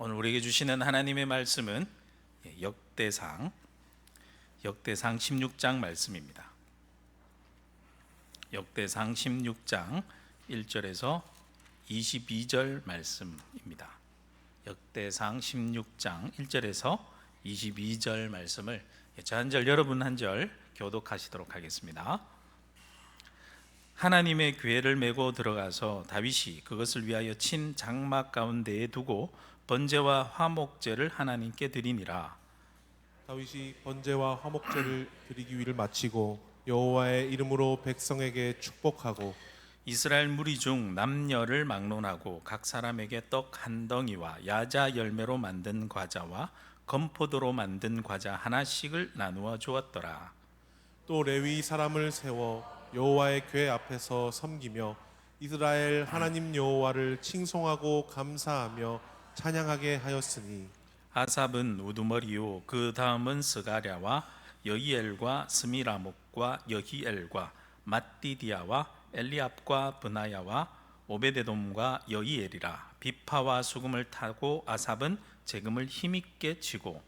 오늘 우리에게 주시는 하나님의 말씀은 역대상 16장 말씀입니다. 역대상 16장 1절에서 22절 말씀입니다. 역대상 16장 1절에서 22절 말씀을 저 한 절 여러분 한 절 교독하시도록 하겠습니다. 하나님의 궤를 메고 들어가서 다윗이 그것을 위하여 친 장막 가운데에 두고 번제와 화목제를 하나님께 드리니라. 다윗이 번제와 화목제를 드리기 위를 마치고 여호와의 이름으로 백성에게 축복하고 이스라엘 무리 중 남녀를 막론하고 각 사람에게 떡 한 덩이와 야자 열매로 만든 과자와 건포도로 만든 과자 하나씩을 나누어 주었더라. 또 레위 사람을 세워 여호와의 궤 앞에서 섬기며 이스라엘 하나님 여호와를 칭송하고 감사하며 찬양하게 하였으니 아삽은 우두머리요 그 다음은 스가랴와 여이엘과 스미라목과 여히엘과 mat디디아와 엘리압과 브나야와 오베데돔과 여이엘이라. 비파와 수금을 타고 아삽은 재금을 힘있게 치고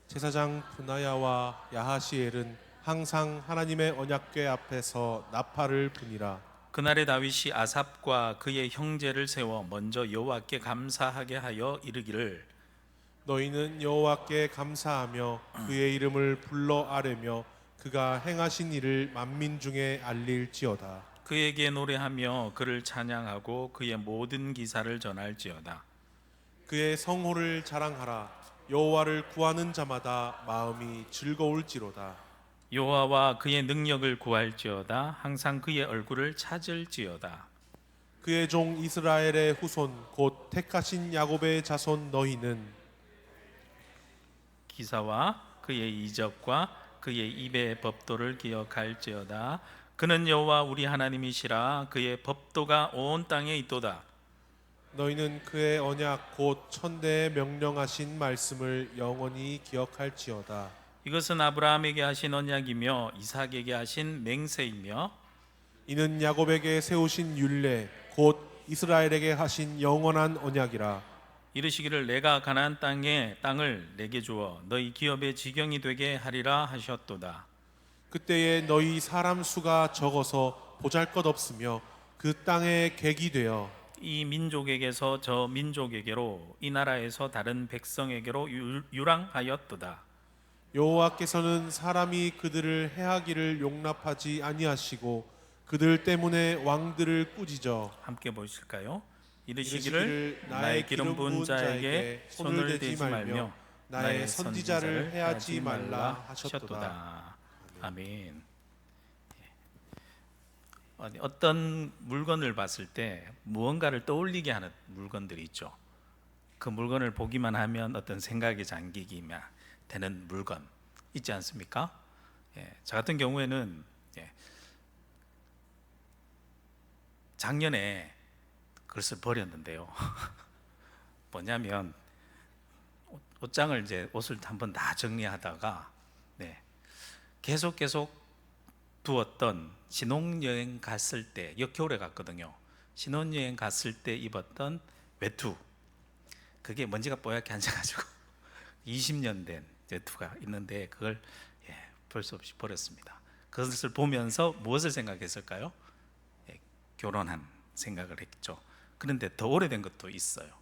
제사장 브나야와 야하시엘은 항상 하나님의 언약궤 앞에서 나팔을 부니라. 그날에 다윗이 아삽과 그의 형제를 세워 먼저 여호와께 감사하게 하여 이르기를 너희는 여호와께 감사하며 그의 이름을 불러 아뢰며 그가 행하신 일을 만민 중에 알릴지어다. 그에게 노래하며 그를 찬양하고 그의 모든 기사를 전할지어다. 그의 성호를 자랑하라. 여호와를 구하는 자마다 마음이 즐거울지로다. 여호와와 그의 능력을 구할지어다. 항상 그의 얼굴을 찾을지어다. 그의 종 이스라엘의 후손 곧 택하신 야곱의 자손 너희는 기사와 그의 이적과 그의 입의 법도를 기억할지어다. 그는 여호와 우리 하나님이시라. 그의 법도가 온 땅에 있도다. 너희는 그의 언약 곧 천대에 명령하신 말씀을 영원히 기억할지어다. 이것은 아브라함에게 하신 언약이며 이삭에게 하신 맹세이며 이는 야곱에게 세우신 율례 곧 이스라엘에게 하신 영원한 언약이라. 이르시기를 내가 가나안 땅을 내게 주어 너희 기업의 지경이 되게 하리라 하셨도다. 그때에 너희 사람 수가 적어서 보잘것없으며 그 땅에 객이 되어 이 민족에게서 저 민족에게로 이 나라에서 다른 백성에게로 유랑하였도다. 여호와께서는 사람이 그들을 해하기를 용납하지 아니하시고 그들 때문에 왕들을 꾸짖어 함께 보실까요? 이르시기를 나의 기름 부은 자에게 손을 대지 말며 나의 선지자를 해하지 말라 하셨도다. 아멘. 어떤 물건을 봤을 때 무언가를 떠올리게 하는 물건들이 있죠. 그 물건을 보기만 하면 어떤 생각에 잠기기만 되는 물건 있지 않습니까? 저 같은 경우에는 작년에 그것을 버렸는데요. 뭐냐면 옷장을 옷을 한번 다 정리하다가 계속 두었던 신혼여행 갔을 때 역겨울에 갔거든요. 신혼여행 갔을 때 입었던 외투, 그게 먼지가 뽀얗게 앉아가지고 20년 된 외투가 있는데 그걸 볼 수 없이 버렸습니다. 그것을 보면서 무엇을 생각했을까요? 결혼한 생각을 했죠. 그런데 더 오래된 것도 있어요.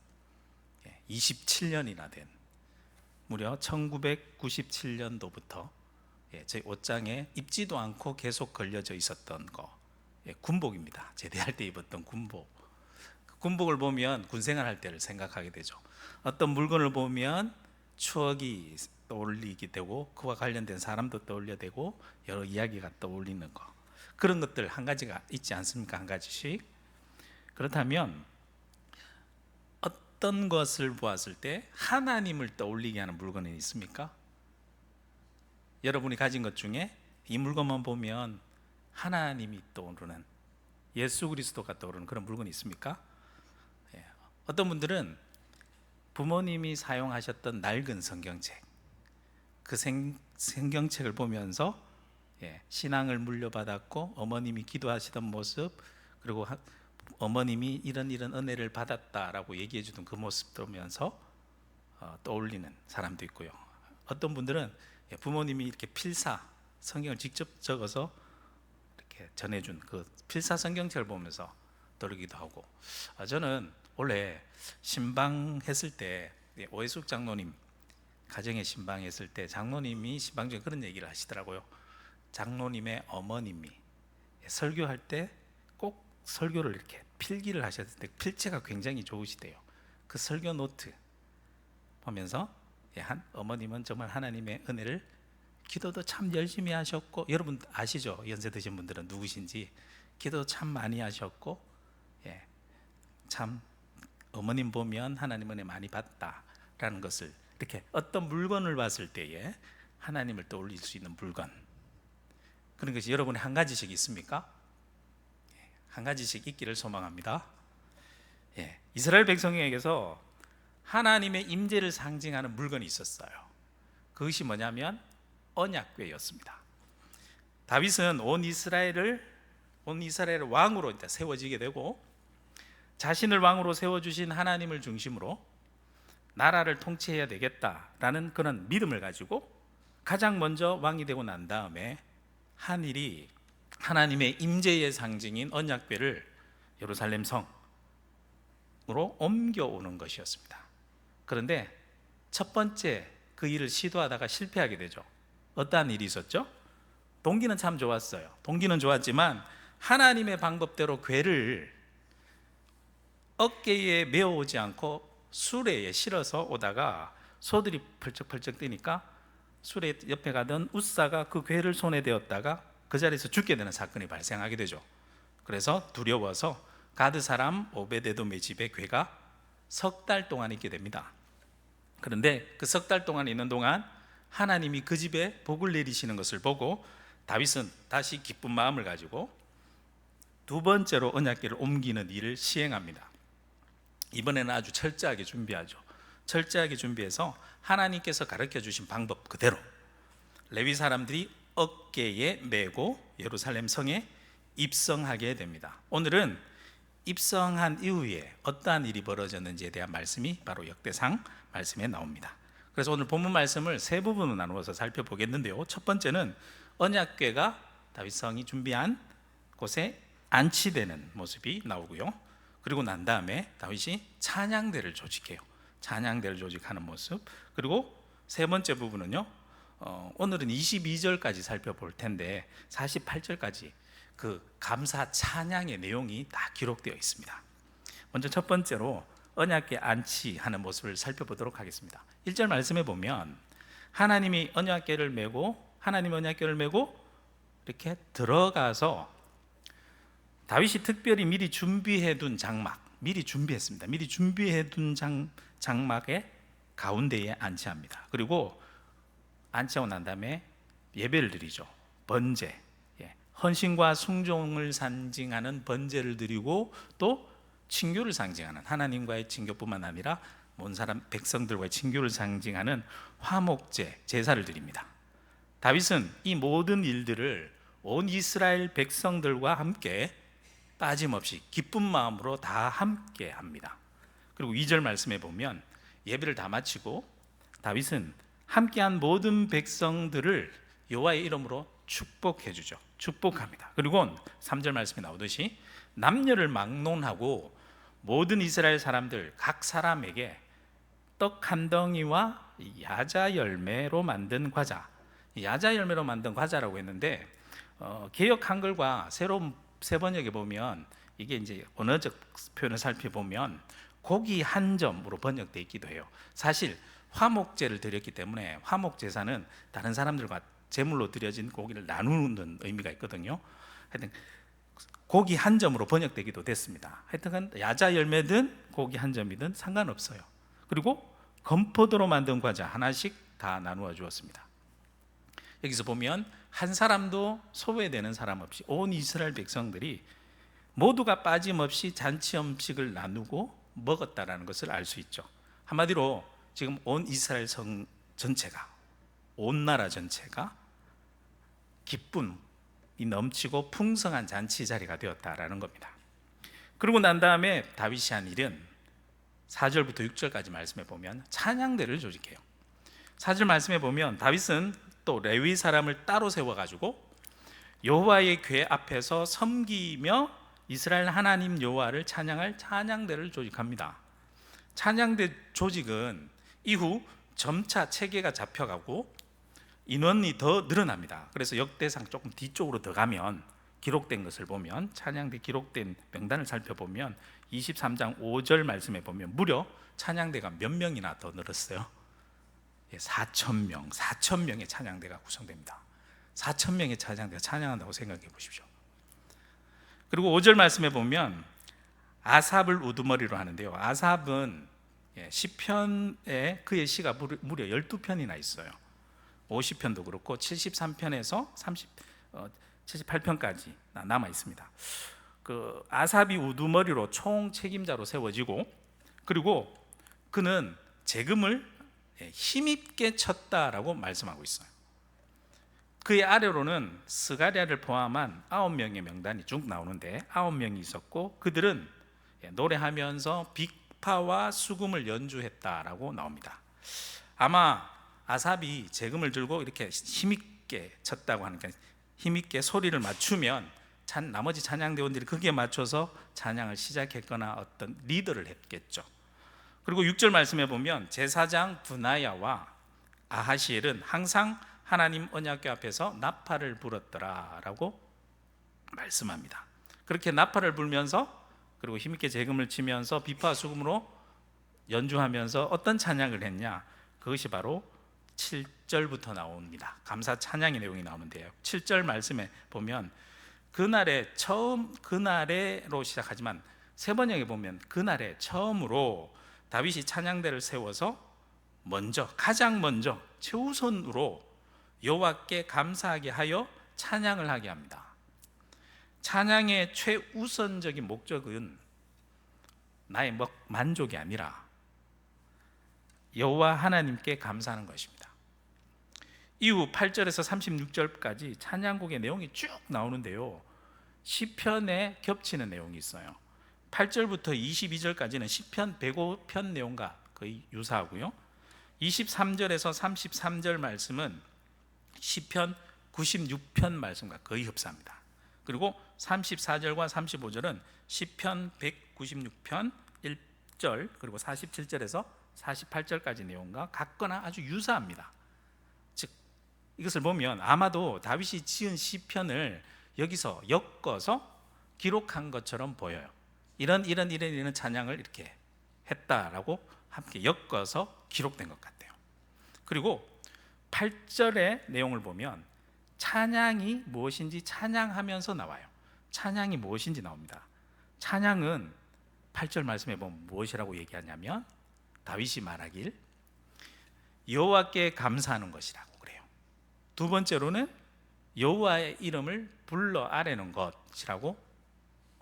27년이나 된, 무려 1997년도부터 제 옷장에 입지도 않고 계속 걸려져 있었던 거, 군복입니다. 제대할 때 입었던 군복. 그 군복을 보면 군생활 할 때를 생각하게 되죠. 어떤 물건을 보면 추억이 떠올리게 되고 그와 관련된 사람도 떠올려 되고 여러 이야기가 떠올리는 거, 그런 것들 한 가지가 있지 않습니까? 한 가지씩. 그렇다면 어떤 것을 보았을 때 하나님을 떠올리게 하는 물건은 있습니까? 여러분이 가진 것 중에 이 물건만 보면 하나님이 떠오르는, 예수 그리스도가 떠오르는 그런 물건이 있습니까? 어떤 분들은 부모님이 사용하셨던 낡은 성경책, 그 성경책을 보면서 신앙을 물려받았고 어머님이 기도하시던 모습, 그리고 어머님이 이런 은혜를 받았다라고 얘기해 주던 그 모습 보면서 떠올리는 사람도 있고요. 어떤 분들은 부모님이 이렇게 필사 성경을 직접 적어서 이렇게 전해준 그 필사 성경책을 보면서 떠오르기도 하고, 저는 원래 신방했을 때 오해숙 장로님 가정에 신방했을 때 장로님이 신방 중에 그런 얘기를 하시더라고요. 장로님의 어머님이 설교할 때 꼭 설교를 이렇게 필기를 하셨을 때 필체가 굉장히 좋으시대요. 그 설교 노트 보면서 한 어머님은 정말 하나님의 은혜를, 기도도 참 열심히 하셨고, 여러분 아시죠? 연세 드신 분들은 누구신지. 기도 참 많이 하셨고, 참 어머님 보면 하나님 은혜 많이 받다라는 것을, 이렇게 어떤 물건을 봤을 때에 하나님을 떠올릴 수 있는 물건, 그런 것이 여러분의 한 가지씩 있습니까? 한 가지씩 있기를 소망합니다. 이스라엘 백성에게서 하나님의 임재를 상징하는 물건이 있었어요. 그것이 뭐냐면 언약궤였습니다. 다윗은 온 이스라엘을 왕으로 이제 세워지게 되고, 자신을 왕으로 세워주신 하나님을 중심으로 나라를 통치해야 되겠다라는 그런 믿음을 가지고 가장 먼저 왕이 되고 난 다음에 한 일이 하나님의 임재의 상징인 언약궤를 예루살렘 성으로 옮겨오는 것이었습니다. 그런데 첫 번째 그 일을 시도하다가 실패하게 되죠. 어떠한 일이 있었죠? 동기는 참 좋았어요. 동기는 좋았지만 하나님의 방법대로 궤를 어깨에 메어오지 않고 수레에 실어서 오다가 소들이 펄쩍펄쩍 뛰니까 수레 옆에 가던 웃사가 그 궤를 손에 대었다가 그 자리에서 죽게 되는 사건이 발생하게 되죠. 그래서 두려워서 가드 사람 오베데돔의 집에 궤가 석 달 동안 있게 됩니다. 그런데 그 석 달 동안 있는 동안 하나님이 그 집에 복을 내리시는 것을 보고 다윗은 다시 기쁜 마음을 가지고 두 번째로 언약궤를 옮기는 일을 시행합니다. 이번에는 아주 철저하게 준비하죠. 철저하게 준비해서 하나님께서 가르쳐 주신 방법 그대로 레위 사람들이 어깨에 메고 예루살렘 성에 입성하게 됩니다. 오늘은 입성한 이후에 어떠한 일이 벌어졌는지에 대한 말씀이 바로 역대상 말씀에 나옵니다. 그래서 오늘 본문 말씀을 세 부분으로 나누어서 살펴보겠는데요. 첫 번째는 언약궤가 다윗성이 준비한 곳에 안치되는 모습이 나오고요. 그리고 난 다음에 다윗이 찬양대를 조직해요. 찬양대를 조직하는 모습. 그리고 세 번째 부분은요, 오늘은 22절까지 살펴볼 텐데 48절까지 그 감사 찬양의 내용이 다 기록되어 있습니다. 먼저 첫 번째로 언약궤 안치하는 모습을 살펴보도록 하겠습니다. 1절 말씀에 보면 하나님이 언약궤를 메고 이렇게 들어가서 다윗이 특별히 미리 준비해둔 장막, 미리 준비해둔 장막의 가운데에 안치합니다. 그리고 안치하고 난 다음에 예배를 드리죠. 번제, 헌신과 순종을 상징하는 번제를 드리고 또 친교를 상징하는, 하나님과의 친교뿐만 아니라 온 사람 백성들과의 친교를 상징하는 화목제 제사를 드립니다. 다윗은 이 모든 일들을 온 이스라엘 백성들과 함께 빠짐없이 기쁜 마음으로 다 함께 합니다. 그리고 2절 말씀에 보면 예배를 다 마치고 다윗은 함께한 모든 백성들을 여호와의 이름으로 축복해 주죠. 축복합니다. 그리고 3절 말씀에 나오듯이 남녀를 막론하고 모든 이스라엘 사람들 각 사람에게 떡 한 덩이와 야자 열매로 만든 과자, 야자 열매로 만든 과자라고 했는데 개역 한글과 새로운 새 번역에 보면 이게 이제 언어적 표현을 살펴보면 고기 한 점으로 번역되어 있기도 해요. 사실 화목제를 드렸기 때문에 화목 제사는 다른 사람들과 제물로 드려진 고기를 나누는 의미가 있거든요. 하여튼 고기 한 점으로 번역되기도 됐습니다. 하여튼 야자 열매든 고기 한 점이든 상관없어요. 그리고 건포도로 만든 과자 하나씩 다 나누어 주었습니다. 여기서 보면 한 사람도 소외되는 사람 없이 온 이스라엘 백성들이 모두가 빠짐없이 잔치 음식을 나누고 먹었다라는 것을 알 수 있죠. 한마디로 지금 온 이스라엘 성 전체가, 온 나라 전체가 기쁨이 넘치고 풍성한 잔치 자리가 되었다라는 겁니다. 그러고 난 다음에 다윗이 한 일은 4절부터 6절까지 말씀해 보면 찬양대를 조직해요. 4절 말씀해 보면 다윗은 또 레위 사람을 따로 세워가지고 여호와의 궤 앞에서 섬기며 이스라엘 하나님 여호와를 찬양할 찬양대를 조직합니다. 찬양대 조직은 이후 점차 체계가 잡혀가고 인원이 더 늘어납니다. 그래서 역대상 조금 뒤쪽으로 더 가면 기록된 것을 보면, 찬양대 기록된 명단을 살펴보면 23장 5절 말씀에 보면 무려 찬양대가 몇 명이나 더 늘었어요. 4,000명의 찬양대가 구성됩니다. 4,000명의 찬양대가 찬양한다고 생각해 보십시오. 그리고 5절 말씀에 보면 아삽을 우두머리로 하는데요. 아삽은 시편에 그의 시가 무려 12편이나 있어요. 50편도 그렇고 73편에서 78편까지 남아 있습니다. 그 아삽이 우두머리로 총 책임자로 세워지고, 그리고 그는 재금을 힘있게 쳤다라고 말씀하고 있어요. 그의 아래로는 스가랴를 포함한 9명의 명단이 쭉 나오는데 9명이 있었고, 그들은 노래하면서 빅파와 수금을 연주했다라고 나옵니다. 아마 아삽이 재금을 들고 이렇게 힘있게 쳤다고 하니까 힘있게 소리를 맞추면 나머지 찬양대원들이 거기에 맞춰서 찬양을 시작했거나 어떤 리더를 했겠죠. 그리고 6절 말씀해 보면 제사장 분하야와 아하시엘은 항상 하나님 언약궤 앞에서 나팔을 불었더라라고 말씀합니다. 그렇게 나팔을 불면서 그리고 힘있게 재금을 치면서 비파 수금으로 연주하면서 어떤 찬양을 했냐? 그것이 바로 7절부터 나옵니다. 감사 찬양의 내용이 나오는데요. 7절 말씀에 보면 그날에로 시작하지만 세 번역에 보면 그날에 처음으로 다윗이 찬양대를 세워서 가장 먼저 최우선으로 여호와께 감사하게 하여 찬양을 하게 합니다. 찬양의 최우선적인 목적은 나의 만족이 아니라 여호와 하나님께 감사하는 것입니다. 이후 8절에서 36절까지 찬양곡의 내용이 쭉 나오는데요, 시편에 겹치는 내용이 있어요. 8절부터 22절까지는 시편 105편 내용과 거의 유사하고요, 23절에서 33절 말씀은 시편 96편 말씀과 거의 흡사합니다. 그리고 34절과 35절은 시편 196편 1절 그리고 47절에서 48절까지 내용과 같거나 아주 유사합니다. 즉 이것을 보면 아마도 다윗이 지은 시편을 여기서 엮어서 기록한 것처럼 보여요. 이런 찬양을 이렇게 했다라고 함께 엮어서 기록된 것 같아요. 그리고 8절의 내용을 보면 찬양이 무엇인지 찬양하면서 나와요. 찬양이 무엇인지 나옵니다. 찬양은 8절 말씀에 보면 무엇이라고 얘기하냐면 다윗이 말하길 여호와께 감사하는 것이라고 그래요. 두 번째로는 여호와의 이름을 불러 아뢰는 것이라고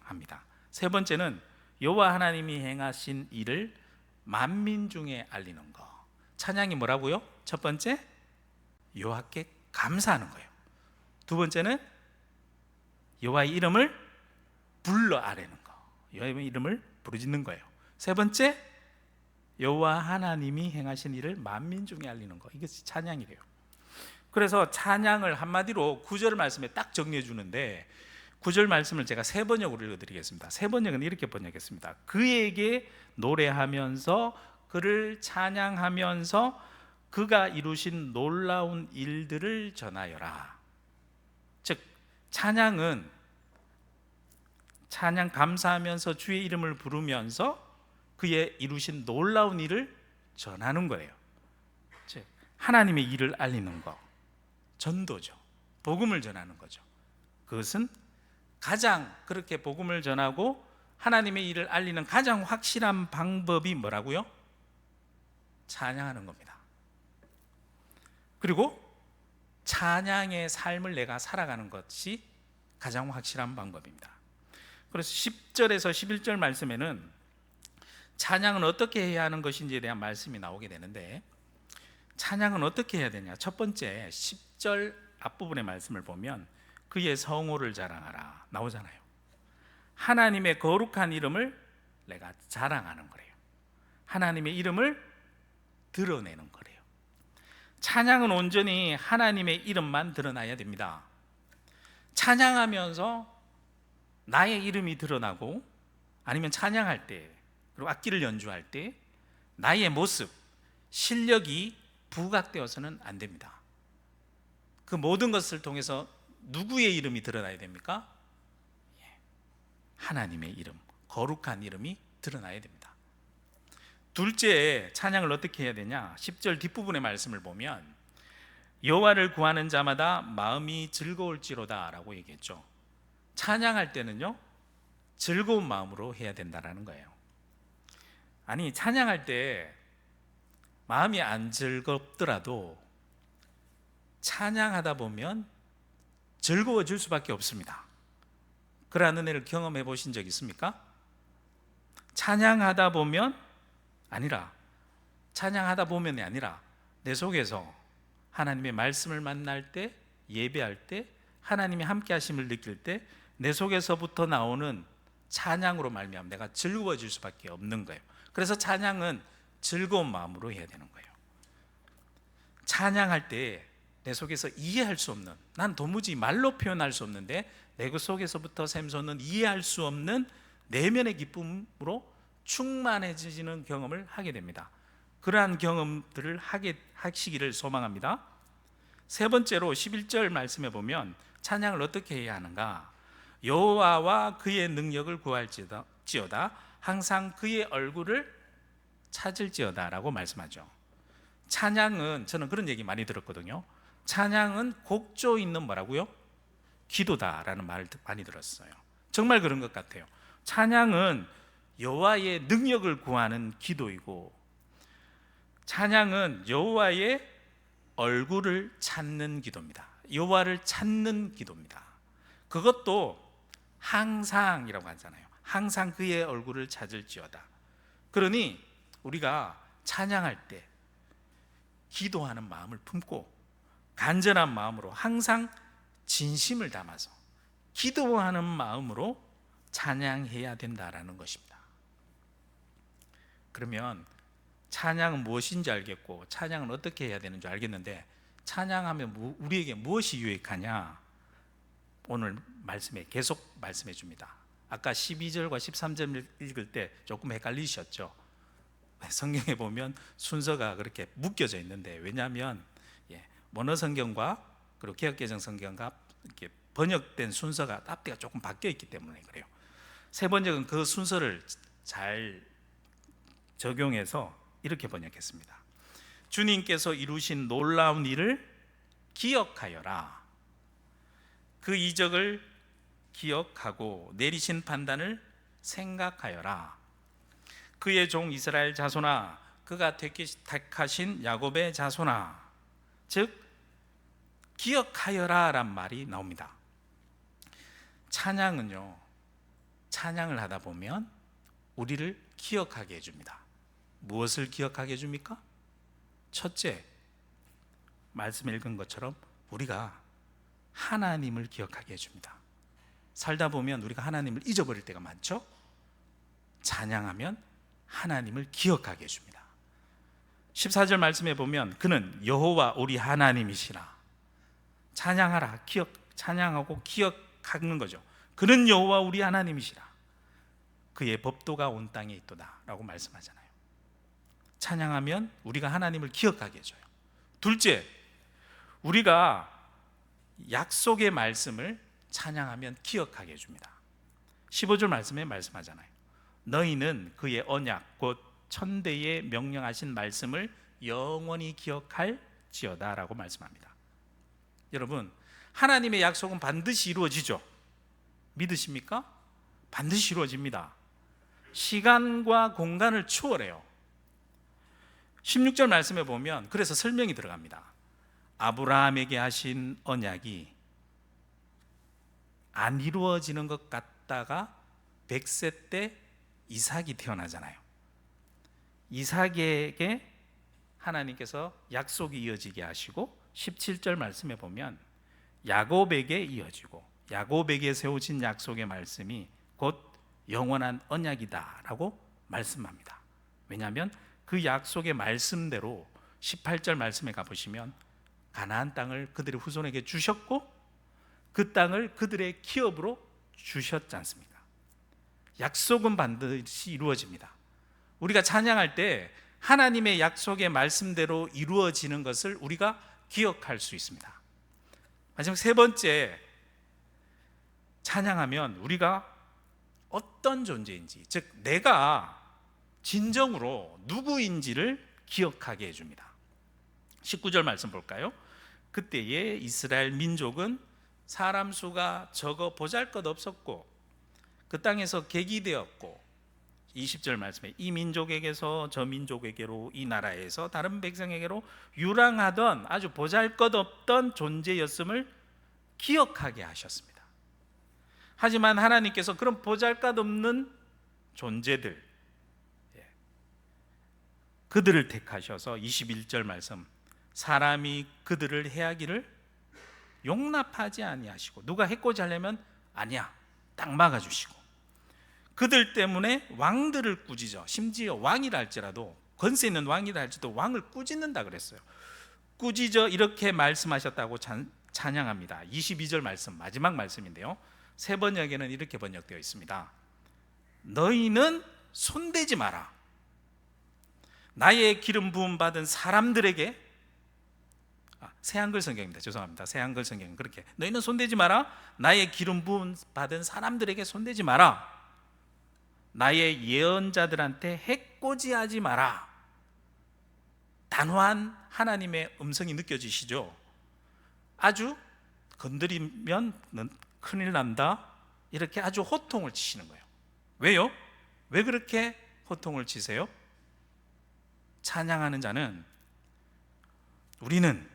합니다. 세 번째는 여호와 하나님이 행하신 일을 만민 중에 알리는 것. 찬양이 뭐라고요? 첫 번째 여호와께 감사하는 거예요. 두 번째는 여호와의 이름을 불러 아뢰는 거, 여호와의 이름을 부르짖는 거예요. 세 번째 여호와 하나님이 행하신 일을 만민 중에 알리는 거, 이것이 찬양이래요. 그래서 찬양을 한마디로 9절 말씀에 딱 정리해 주는데 9절 말씀을 제가 세 번역으로 읽어드리겠습니다. 세 번역은 이렇게 번역했습니다. 그에게 노래하면서 그를 찬양하면서 그가 이루신 놀라운 일들을 전하여라. 즉 찬양은 찬양 감사하면서 주의 이름을 부르면서 그의 이루신 놀라운 일을 전하는 거예요. 즉 하나님의 일을 알리는 거, 전도죠. 복음을 전하는 거죠. 그것은 가장 그렇게 복음을 전하고 하나님의 일을 알리는 가장 확실한 방법이 뭐라고요? 찬양하는 겁니다. 그리고 찬양의 삶을 내가 살아가는 것이 가장 확실한 방법입니다. 그래서 10절에서 11절 말씀에는 찬양은 어떻게 해야 하는 것인지에 대한 말씀이 나오게 되는데, 찬양은 어떻게 해야 되냐? 첫 번째 10절 앞부분의 말씀을 보면 그의 성호를 자랑하라 나오잖아요. 하나님의 거룩한 이름을 내가 자랑하는 거예요. 하나님의 이름을 드러내는 거래요. 찬양은 온전히 하나님의 이름만 드러나야 됩니다. 찬양하면서 나의 이름이 드러나고, 아니면 찬양할 때, 그리고 악기를 연주할 때 나의 모습, 실력이 부각되어서는 안 됩니다. 그 모든 것을 통해서 누구의 이름이 드러나야 됩니까? 하나님의 이름, 거룩한 이름이 드러나야 됩니다. 둘째, 찬양을 어떻게 해야 되냐? 10절 뒷부분의 말씀을 보면 여호와를 구하는 자마다 마음이 즐거울지로다 라고 얘기했죠. 찬양할 때는요, 즐거운 마음으로 해야 된다는 거예요. 아니, 찬양할 때 마음이 안 즐겁더라도 찬양하다 보면 즐거워질 수밖에 없습니다. 그러한 은혜를 경험해 보신 적 있습니까? 찬양하다 보면이 아니라 내 속에서 하나님의 말씀을 만날 때, 예배할 때, 하나님이 함께 하심을 느낄 때 내 속에서부터 나오는 찬양으로 말미암아 내가 즐거워질 수밖에 없는 거예요. 그래서 찬양은 즐거운 마음으로 해야 되는 거예요. 찬양할 때 내 속에서 이해할 수 없는, 난 도무지 말로 표현할 수 없는데 내 속에서부터 샘솟는 이해할 수 없는 내면의 기쁨으로 충만해지는 경험을 하게 됩니다. 그러한 경험들을 하시기를 소망합니다. 세 번째로 11절 말씀에 보면 찬양을 어떻게 해야 하는가? 여호와와 그의 능력을 구할지어다 항상 그의 얼굴을 찾을지어다 라고 말씀하죠. 찬양은, 저는 그런 얘기 많이 들었거든요. 찬양은 곡조 있는 뭐라고요? 기도다라는 말을 많이 들었어요. 정말 그런 것 같아요. 찬양은 여호와의 능력을 구하는 기도이고, 찬양은 여호와의 얼굴을 찾는 기도입니다. 여호와를 찾는 기도입니다. 그것도 항상이라고 하잖아요. 항상 그의 얼굴을 찾을지어다. 그러니 우리가 찬양할 때 기도하는 마음을 품고 간절한 마음으로 항상 진심을 담아서 기도하는 마음으로 찬양해야 된다라는 것입니다. 그러면 찬양은 무엇인지 알겠고 찬양은 어떻게 해야 되는지 알겠는데, 찬양하면 우리에게 무엇이 유익하냐? 오늘 말씀에 계속 말씀해 줍니다. 아까 12절과 13절 읽을 때 조금 헷갈리셨죠? 성경에 보면 순서가 그렇게 묶여져 있는데, 왜냐하면 원어 성경과 그리고 개역개정 성경과 이렇게 번역된 순서가 앞뒤가 조금 바뀌어 있기 때문에 그래요. 세 번째는 그 순서를 잘 적용해서 이렇게 번역했습니다. 주님께서 이루신 놀라운 일을 기억하여라. 그 이적을 기억하고 내리신 판단을 생각하여라. 그의 종 이스라엘 자손아, 그가 택하신 야곱의 자손아, 즉 기억하여라 란 말이 나옵니다. 찬양은요, 찬양을 하다 보면 우리를 기억하게 해줍니다. 무엇을 기억하게 해줍니까? 첫째, 말씀 읽은 것처럼 우리가 하나님을 기억하게 해줍니다. 살다 보면 우리가 하나님을 잊어버릴 때가 많죠? 찬양하면 하나님을 기억하게 해줍니다. 14절 말씀에 보면 그는 여호와 우리 하나님이시라. 찬양하라, 찬양하고 기억하는 거죠. 그는 여호와 우리 하나님이시라. 그의 법도가 온 땅에 있도다 라고 말씀하잖아요. 찬양하면 우리가 하나님을 기억하게 해줘요. 둘째, 우리가 약속의 말씀을 찬양하면 기억하게 해줍니다. 15절 말씀에 말씀하잖아요. 너희는 그의 언약 곧 천대에 명령하신 말씀을 영원히 기억할지어다 라고 말씀합니다. 여러분, 하나님의 약속은 반드시 이루어지죠. 믿으십니까? 반드시 이루어집니다. 시간과 공간을 초월해요. 16절 말씀에 보면 그래서 설명이 들어갑니다. 아브라함에게 하신 언약이 안 이루어지는 것 같다가 100세 때 이삭이 태어나잖아요. 이삭에게 하나님께서 약속이 이어지게 하시고 17절 말씀에 보면 야곱에게 이어지고 야곱에게 세워진 약속의 말씀이 곧 영원한 언약이다 라고 말씀합니다. 왜냐하면 그 약속의 말씀대로 18절 말씀에 가보시면 가나안 땅을 그들의 후손에게 주셨고 그 땅을 그들의 기업으로 주셨지 않습니까? 약속은 반드시 이루어집니다. 우리가 찬양할 때 하나님의 약속의 말씀대로 이루어지는 것을 우리가 기억할 수 있습니다. 마지막 세 번째, 찬양하면 우리가 어떤 존재인지, 즉 내가 진정으로 누구인지를 기억하게 해줍니다. 19절 말씀 볼까요? 그때에 이스라엘 민족은 사람 수가 적어 보잘것없었고 그 땅에서 객이되었고, 20절 말씀에 이 민족에게서 저 민족에게로, 이 나라에서 다른 백성에게로 유랑하던 아주 보잘것없던 존재였음을 기억하게 하셨습니다. 하지만 하나님께서 그런 보잘것없는 존재들, 그들을 택하셔서 21절 말씀, 사람이 그들을 해하기를 용납하지 아니하시고, 누가 해코지 하려면 아니야 딱 막아주시고, 그들 때문에 왕들을 꾸짖어, 심지어 왕이라 할지라도, 권세 있는 왕이라 할지라도 왕을 꾸짖는다 그랬어요. 꾸짖어 이렇게 말씀하셨다고 찬양합니다. 22절 말씀, 마지막 말씀인데요, 세 번역에는 이렇게 번역되어 있습니다. 너희는 손대지 마라. 나의 기름 부음 받은 사람들에게, 새한글 성경입니다. 죄송합니다. 새한글 성경은 그렇게, 너희는 손대지 마라. 나의 기름 부음 받은 사람들에게 손대지 마라. 나의 예언자들한테 해코지하지 마라. 단호한 하나님의 음성이 느껴지시죠? 아주 건드리면 큰일 난다, 이렇게 아주 호통을 치시는 거예요. 왜요? 왜 그렇게 호통을 치세요? 찬양하는 자는, 우리는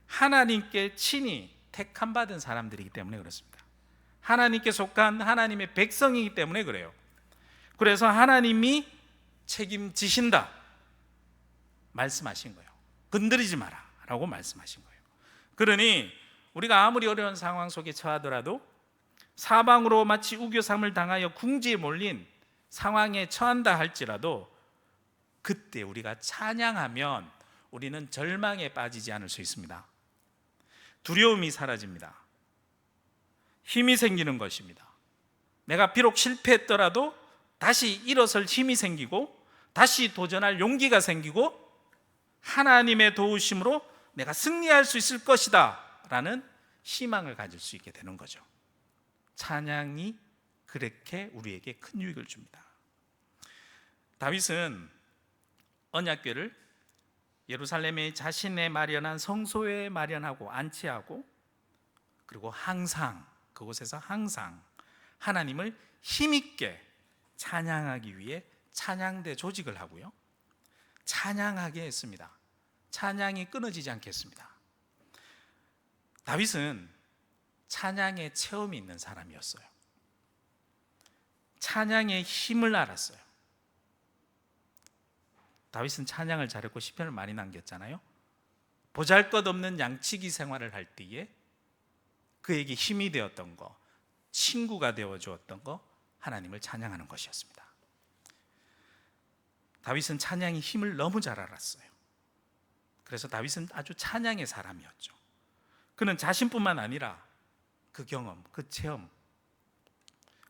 하나님께 친히 택함 받은 사람들이기 때문에 그렇습니다. 하나님께 속한 하나님의 백성이기 때문에 그래요. 그래서 하나님이 책임지신다 말씀하신 거예요. 건드리지 마라 라고 말씀하신 거예요. 그러니 우리가 아무리 어려운 상황 속에 처하더라도, 사방으로 마치 우겨삼을 당하여 궁지에 몰린 상황에 처한다 할지라도, 그때 우리가 찬양하면 우리는 절망에 빠지지 않을 수 있습니다. 두려움이 사라집니다. 힘이 생기는 것입니다. 내가 비록 실패했더라도 다시 일어설 힘이 생기고, 다시 도전할 용기가 생기고, 하나님의 도우심으로 내가 승리할 수 있을 것이다 라는 희망을 가질 수 있게 되는 거죠. 찬양이 그렇게 우리에게 큰 유익을 줍니다. 다윗은 언약궤를 예루살렘에 자신의 마련한 성소에 마련하고 안치하고, 그리고 항상 그곳에서 항상 하나님을 힘있게 찬양하기 위해 찬양대 조직을 하고요, 찬양하게 했습니다. 찬양이 끊어지지 않겠습니다. 다윗은 찬양의 체험이 있는 사람이었어요. 찬양의 힘을 알았어요. 다윗은 찬양을 잘했고 시편을 많이 남겼잖아요. 보잘것없는 양치기 생활을 할 때에 그에게 힘이 되었던 거, 친구가 되어주었던 거, 하나님을 찬양하는 것이었습니다. 다윗은 찬양의 힘을 너무 잘 알았어요. 그래서 다윗은 아주 찬양의 사람이었죠. 그는 자신뿐만 아니라 그 경험, 그 체험,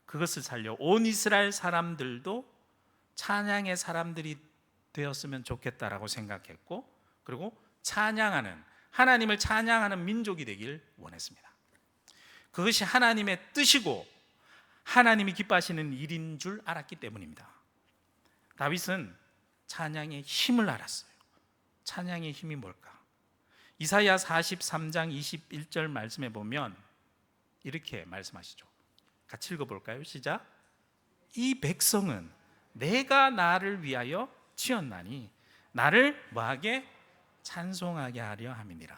그것을 살려 온 이스라엘 사람들도 찬양의 사람들이 되었으면 좋겠다라고 생각했고, 그리고 찬양하는, 하나님을 찬양하는 민족이 되길 원했습니다. 그것이 하나님의 뜻이고 하나님이 기뻐하시는 일인 줄 알았기 때문입니다. 다윗은 찬양의 힘을 알았어요. 찬양의 힘이 뭘까? 이사야 43장 21절 말씀에 보면 이렇게 말씀하시죠. 같이 읽어볼까요? 시작. 이 백성은 내가 나를 위하여 지었나니 나를 뭐하게? 찬송하게 하려 함이니라.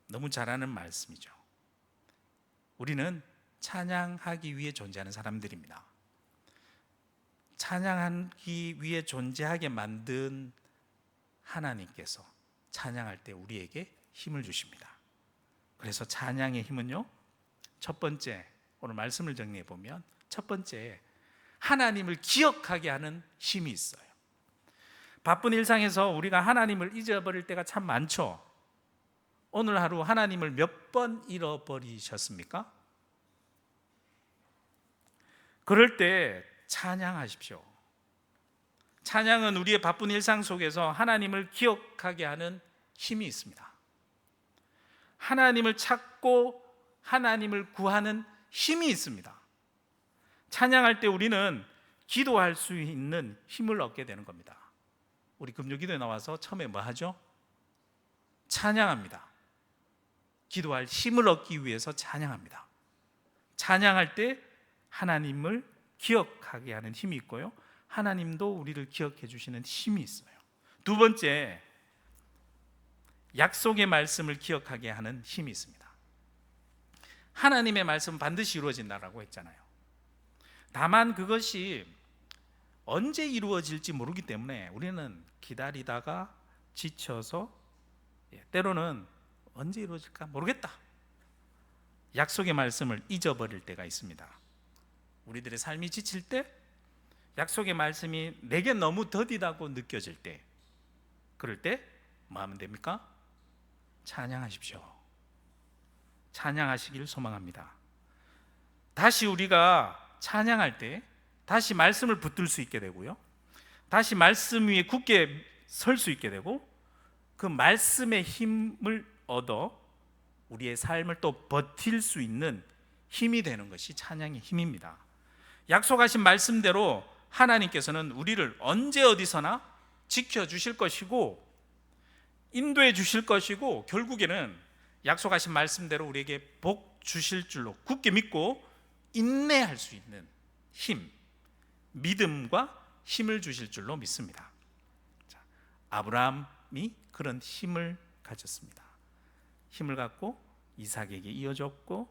너무 잘하는 말씀이죠. 우리는 찬양하기 위해 존재하는 사람들입니다. 찬양하기 위해 존재하게 만든 하나님께서 찬양할 때 우리에게 힘을 주십니다. 그래서 찬양의 힘은요, 첫 번째, 오늘 말씀을 정리해 보면 첫 번째, 하나님을 기억하게 하는 힘이 있어요. 바쁜 일상에서 우리가 하나님을 잊어버릴 때가 참 많죠. 오늘 하루 하나님을 몇 번 잃어버리셨습니까? 그럴 때 찬양하십시오. 찬양은 우리의 바쁜 일상 속에서 하나님을 기억하게 하는 힘이 있습니다. 하나님을 찾고 하나님을 구하는 힘이 있습니다. 찬양할 때 우리는 기도할 수 있는 힘을 얻게 되는 겁니다. 우리 금요기도에 나와서 처음에 뭐 하죠? 찬양합니다. 기도할 힘을 얻기 위해서 찬양합니다. 찬양할 때 하나님을 기억하게 하는 힘이 있고요, 하나님도 우리를 기억해 주시는 힘이 있어요. 두 번째, 약속의 말씀을 기억하게 하는 힘이 있습니다. 하나님의 말씀은 반드시 이루어진다라고 했잖아요. 다만 그것이 언제 이루어질지 모르기 때문에 우리는 기다리다가 지쳐서 때로는 언제 이루어질까 모르겠다, 약속의 말씀을 잊어버릴 때가 있습니다. 우리들의 삶이 지칠 때, 약속의 말씀이 내게 너무 더디다고 느껴질 때, 그럴 때 뭐 하면 됩니까? 찬양하십시오. 찬양하시길 소망합니다. 다시 우리가 찬양할 때 다시 말씀을 붙들 수 있게 되고요, 다시 말씀 위에 굳게 설 수 있게 되고, 그 말씀의 힘을 얻어 우리의 삶을 또 버틸 수 있는 힘이 되는 것이 찬양의 힘입니다. 약속하신 말씀대로 하나님께서는 우리를 언제 어디서나 지켜주실 것이고 인도해 주실 것이고, 결국에는 약속하신 말씀대로 우리에게 복 주실 줄로 굳게 믿고 인내할 수 있는 힘, 믿음과 힘을 주실 줄로 믿습니다. 자, 아브라함이 그런 힘을 가졌습니다. 힘을 갖고 이삭에게 이어졌고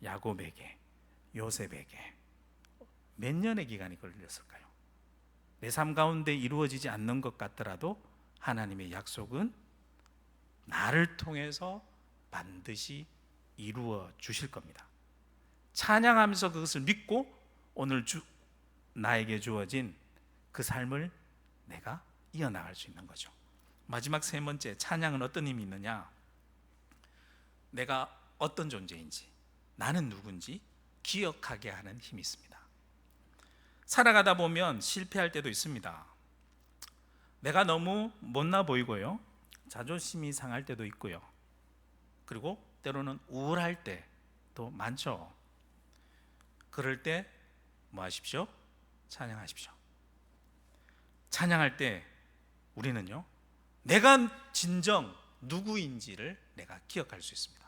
야곱에게, 요셉에게 몇 년의 기간이 걸렸을까요? 내 삶 가운데 이루어지지 않는 것 같더라도 하나님의 약속은 나를 통해서 반드시 이루어 주실 겁니다. 찬양하면서 그것을 믿고 오늘 나에게 주어진 그 삶을 내가 이어나갈 수 있는 거죠. 마지막 세 번째, 찬양은 어떤 힘이 있느냐? 내가 어떤 존재인지, 나는 누군지 기억하게 하는 힘이 있습니다. 살아가다 보면 실패할 때도 있습니다. 내가 너무 못나 보이고요, 자존심이 상할 때도 있고요, 그리고 때로는 우울할 때도 많죠. 그럴 때 뭐 하십시오? 찬양하십시오. 찬양할 때 우리는요, 내가 진정 누구인지를 내가 기억할 수 있습니다.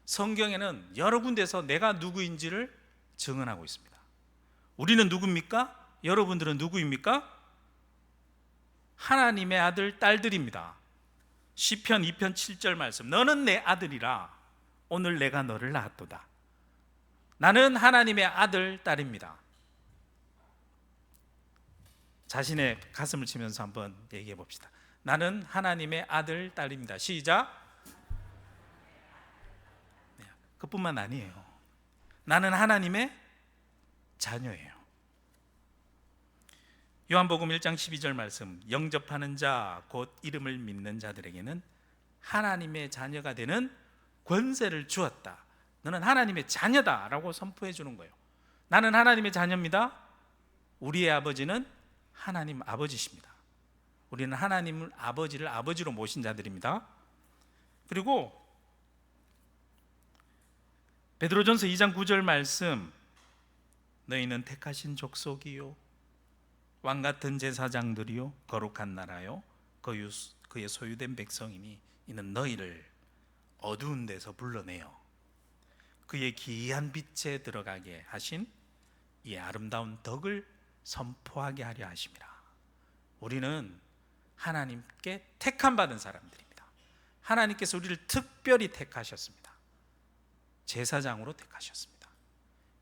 성경에는 여러 군데서 내가 누구인지를 증언하고 있습니다. 우리는 누굽니까? 여러분들은 누구입니까? 하나님의 아들, 딸들입니다. 시편 2편 7절 말씀, 너는 내 아들이라 오늘 내가 너를 낳았도다. 나는 하나님의 아들, 딸입니다. 자신의 가슴을 치면서 한번 얘기해 봅시다. 나는 하나님의 아들, 딸입니다. 시작. 네, 그뿐만 아니에요. 나는 하나님의 자녀예요. 요한복음 1장 12절 말씀, 영접하는 자 곧 이름을 믿는 자들에게는 하나님의 자녀가 되는 권세를 주었다. 너는 하나님의 자녀다 라고 선포해 주는 거예요. 나는 하나님의 자녀입니다. 우리의 아버지는 하나님 아버지십니다. 우리는 하나님을 아버지를 아버지로 모신 자들입니다. 그리고 베드로전서 2장 9절 말씀, 너희는 택하신 족속이요 왕같은 제사장들이요 거룩한 나라요 그의 소유된 백성이니 이는 너희를 어두운 데서 불러내어 그의 기이한 빛에 들어가게 하신 이 아름다운 덕을 선포하게 하려 하심이라. 우리는 하나님께 택함 받은 사람들입니다. 하나님께서 우리를 특별히 택하셨습니다. 제사장으로 택하셨습니다.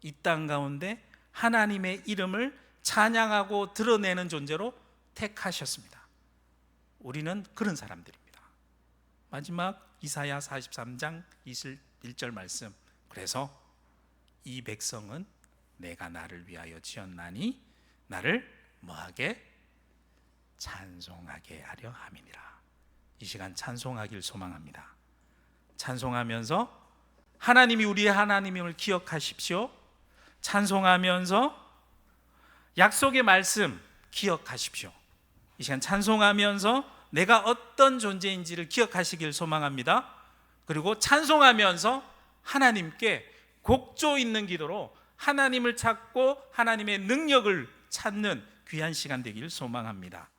이 땅 가운데 하나님의 이름을 찬양하고 드러내는 존재로 택하셨습니다. 우리는 그런 사람들입니다. 마지막 이사야 43장 21절 말씀, 그래서 이 백성은 내가 나를 위하여 지었나니 나를 뭐하게? 찬송하게 하려 함이니라. 이 시간 찬송하길 소망합니다. 찬송하면서 하나님이 우리의 하나님임을 기억하십시오. 찬송하면서 약속의 말씀 기억하십시오. 이 시간 찬송하면서 내가 어떤 존재인지를 기억하시길 소망합니다. 그리고 찬송하면서 하나님께 곡조 있는 기도로 하나님을 찾고 하나님의 능력을 찾는 귀한 시간 되길 소망합니다.